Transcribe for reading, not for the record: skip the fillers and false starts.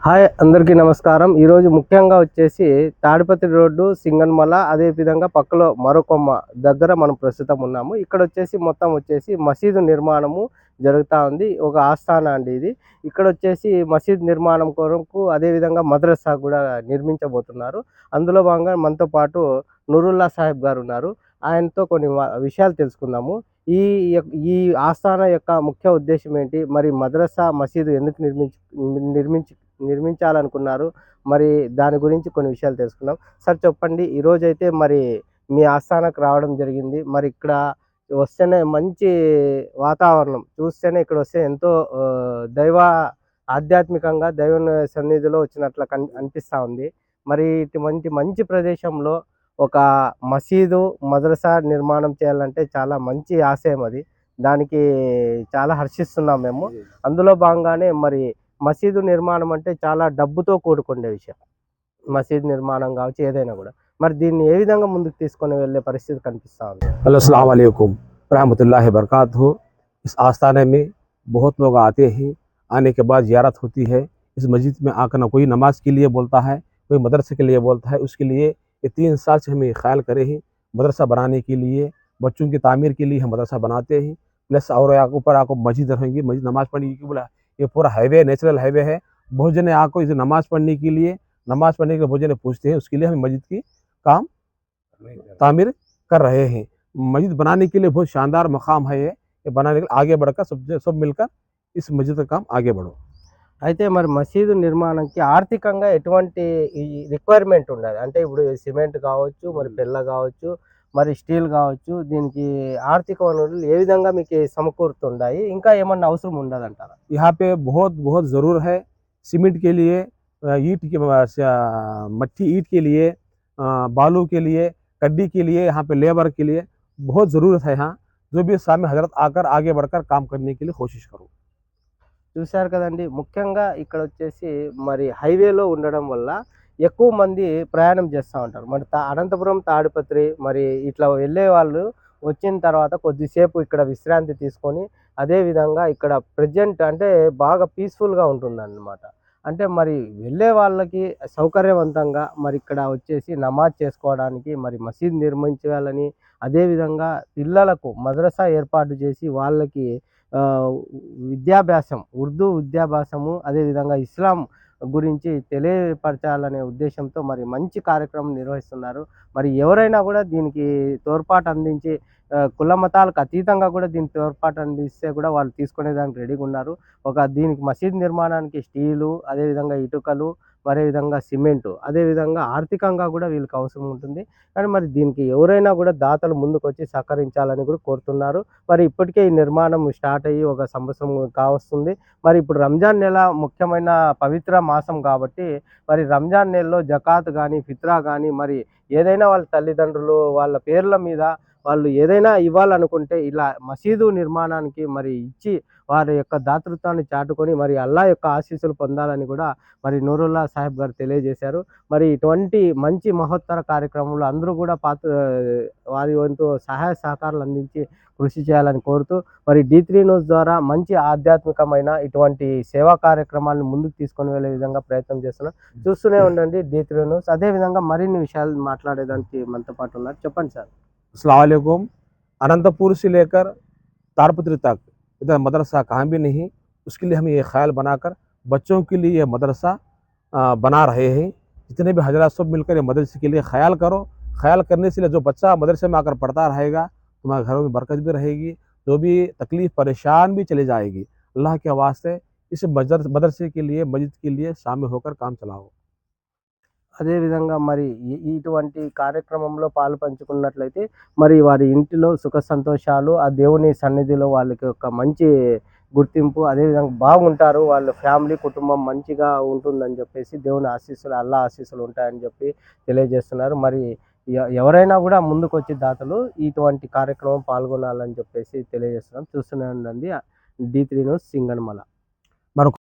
Hi అందరికీ నమస్కారం. ఈరోజు ముఖ్యంగా వచ్చేసి తాడిపత్రి రోడ్డు, సింగన్మల అదే విధంగా పక్కలో మరొకొమ్మ దగ్గర మనం ప్రస్తుతం ఉన్నాము. ఇక్కడ వచ్చేసి మొత్తం వచ్చేసి మసీదు నిర్మాణము జరుగుతూ ఉంది. ఒక ఆస్థాన అండి ఇది. ఇక్కడ వచ్చేసి మసీద్ నిర్మాణం కొరకు అదేవిధంగా మద్రసా కూడా నిర్మించబోతున్నారు. అందులో భాగంగా మనతో పాటు నూరుల్లా సాహెబ్ గారు ఉన్నారు. ఆయనతో కొన్ని విషయాలు తెలుసుకుందాము. ఈ ఈ ఆస్థాన యొక్క ముఖ్య ఉద్దేశం ఏంటి? మరి మద్రసా, మసీదు ఎందుకు నిర్మించి నిర్మించాలనుకున్నారు? మరి దాని గురించి కొన్ని విషయాలు తెలుసుకుందాం. సార్ చెప్పండి. ఈరోజైతే మరి మీ ఆస్థానకు రావడం జరిగింది. మరి ఇక్కడ వస్తేనే మంచి వాతావరణం చూస్తేనే ఇక్కడొస్తే ఎంతో ఆధ్యాత్మికంగా దైవ సన్నిధిలో వచ్చినట్లు అనిపిస్తా ఉంది. మరి ఇటువంటి మంచి ప్రదేశంలో ఒక మసీదు, మద్రసా నిర్మాణం చేయాలంటే చాలా మంచి ఆశయం అది. దానికి చాలా హర్షిస్తున్నాం మేము. అందులో భాగంగానే మరి మసీదు నిర్మాణం అంటే చాలా డబ్బుతో కూడుకునే విషయం. మసీదు నిర్మాణం కావచ్చు ఏదైనా కూడా. మరి దీన్ని ఏ విధంగా ముందుకు తీసుకొని వెళ్ళే పరిస్థితి కనిపిస్తా ఉంది? हेलो अस्सलाम वालेकुम रहमतुल्लाहि बरकातहू। इस आस्थाने में बहुत लोग आते हैं। आने के बाद ज़ियारत होती है। इस मस्जिद में आकर ना कोई नमाज के लिए बोलता है, कोई मदरसे के लिए बोलता है। उसके लिए ये 3 साल से हम ये ख्याल करे हैं मदरसा बनाने के लिए, बच्चों की तामीर के लिए हम मदरसा बनाते हैं। प्लस और ऊपर आपको मस्जिद रहेंगी, मस्जिद नमाज़ पढ़ने की बोला। ये पूरा हाईवे नेचुरल हाईवे है। बहुत जने आपको इसे नमाज़ पढ़ने के लिए बहुत जने पूछते हैं। उसके लिए हम मस्जिद की काम तामीर कर रहे हैं। मस्जिद बनाने के लिए बहुत शानदार मकाम है ये बनाने के लिए आगे बढ़कर सब मिलकर इस मस्जिद का काम आगे बढ़ो। అయితే మరి మసీదు నిర్మాణంకి ఆర్థికంగా ఎటువంటి ఈ రిక్వైర్మెంట్ ఉండదు? అంటే ఇప్పుడు సిమెంట్ కావచ్చు, మరి పెల్ల కావచ్చు, మరి స్టీల్ కావచ్చు, దీనికి ఆర్థిక వనరులు ఏ విధంగా మీకు సమకూరుతుంటాయి? ఇంకా ఏమన్నా అవసరం ఉండదంటారా? यहाँ पे बहुत बहुत ज़रूर है सीमेंट के लिए, ईंट के मट्टी ईंट के लिए, बालू के लिए, कड्डी के लिए, यहाँ पे लेबर के लिए बहुत ज़रूरत है। यहाँ जो भी सामने हजरत आकर आगे बढ़कर काम करने के लिए कोशिश करो। చూశారు కదండి. ముఖ్యంగా ఇక్కడ వచ్చేసి మరి హైవేలో ఉండడం వల్ల ఎక్కువ మంది ప్రయాణం చేస్తూ ఉంటారు. మరి అనంతపురం, తాడిపత్రి మరి ఇట్లా వెళ్ళే వాళ్ళు వచ్చిన తర్వాత కొద్దిసేపు ఇక్కడ విశ్రాంతి తీసుకొని అదేవిధంగా ఇక్కడ ప్రెజెంట్ అంటే బాగా పీస్ఫుల్గా ఉంటుందన్నమాట. అంటే మరి వెళ్ళే వాళ్ళకి సౌకర్యవంతంగా మరి ఇక్కడ వచ్చేసి నమాజ్ చేసుకోవడానికి మరి మసీద్ నిర్మించాలని, అదేవిధంగా పిల్లలకు మద్రసా ఏర్పాటు చేసి వాళ్ళకి విద్యాభ్యాసం, ఉర్దూ విద్యాభ్యాసము, అదేవిధంగా ఇస్లాం గురించి తెలియపరచాలనే ఉద్దేశంతో మరి మంచి కార్యక్రమం నిర్వహిస్తున్నారు. మరి ఎవరైనా కూడా దీనికి తోడ్పాటు అందించి కుల మతాలకు అతీతంగా కూడా దీనికి తోడ్పాటు అందిస్తే కూడా వాళ్ళు తీసుకునేదానికి రెడీగా ఉన్నారు. దీనికి మసీద్ నిర్మాణానికి స్టీలు, అదేవిధంగా ఇటుకలు, అదేవిధంగా సిమెంటు, అదేవిధంగా ఆర్థికంగా కూడా వీళ్ళకి అవసరం ఉంటుంది. కానీ మరి దీనికి ఎవరైనా కూడా దాతలు ముందుకొచ్చి సహకరించాలని కూడా కోరుతున్నారు. మరి ఇప్పటికే ఈ నిర్మాణం స్టార్ట్ అయ్యి ఒక సంవత్సరం కావస్తుంది. మరి ఇప్పుడు రంజాన్ నెల ముఖ్యమైన పవిత్ర మాసం కాబట్టి మరి రంజాన్ నెలలో జకాత్ కానీ, ఫిత్రా కానీ మరి ఏదైనా వాళ్ళ తల్లిదండ్రులు వాళ్ళ పేర్ల మీద వాళ్ళు ఏదైనా ఇవ్వాలనుకుంటే ఇలా మసీదు నిర్మాణానికి మరి ఇచ్చి వారి యొక్క దాతృత్వాన్ని చాటుకొని మరి అల్లా యొక్క ఆశీస్సులు పొందాలని కూడా మరి నూరుల్లా సాహెబ్ గారు తెలియజేశారు. మరి ఇటువంటి మంచి మహోత్తర కార్యక్రమంలో అందరూ కూడా వారి వంతు సహాయ సహకారాలు అందించి కృషి చేయాలని కోరుతూ మరి D3 న్యూస్ ద్వారా మంచి ఆధ్యాత్మికమైన ఇటువంటి సేవా కార్యక్రమాలను ముందుకు తీసుకొని వెళ్ళే విధంగా ప్రయత్నం చేస్తున్నాం. చూస్తూనే ఉండండి D3 న్యూస్. అదేవిధంగా మరిన్ని విషయాలు మాట్లాడేదానికి మనతో పాటు ఉన్నారు. చెప్పండి సార్. अस्सलाम वालेकुम। अनंतपुर से लेकर तारपत्री तक इधर मदरसा कहाँ भी नहीं, उसके लिए हम ये ख्याल बनाकर बच्चों के लिए ये मदरसा बना रहे हैं। जितने भी हजरात सब मिलकर ये मदरसे के लिए ख्याल करो। ख्याल करने से जो बच्चा मदरसे में आकर पढ़ता रहेगा तुम्हारे घरों में बरकत भी रहेगी, जो भी तकलीफ परेशान भी चली जाएगी। अल्लाह के वास्ते इस मदरसे के लिए, मस्जिद के लिए शामिल होकर काम चलाओ। అదేవిధంగా మరి ఇటువంటి కార్యక్రమంలో పాలు పంచుకున్నట్లయితే మరి వారి ఇంటిలో సుఖ సంతోషాలు, ఆ దేవుని సన్నిధిలో వాళ్ళకి ఒక మంచి గుర్తింపు, అదేవిధంగా బాగుంటారు. వాళ్ళ ఫ్యామిలీ, కుటుంబం మంచిగా ఉంటుందని చెప్పేసి దేవుని ఆశీస్సులు, అల్లా ఆశీస్సులు ఉంటాయని చెప్పి తెలియజేస్తున్నారు. మరి ఎవరైనా కూడా ముందుకొచ్చి దాతలు ఇటువంటి కార్యక్రమం పాల్గొనాలని చెప్పేసి తెలియజేస్తున్నాం. చూస్తూనే ఉండండి D3 న్యూస్ సింగనమల.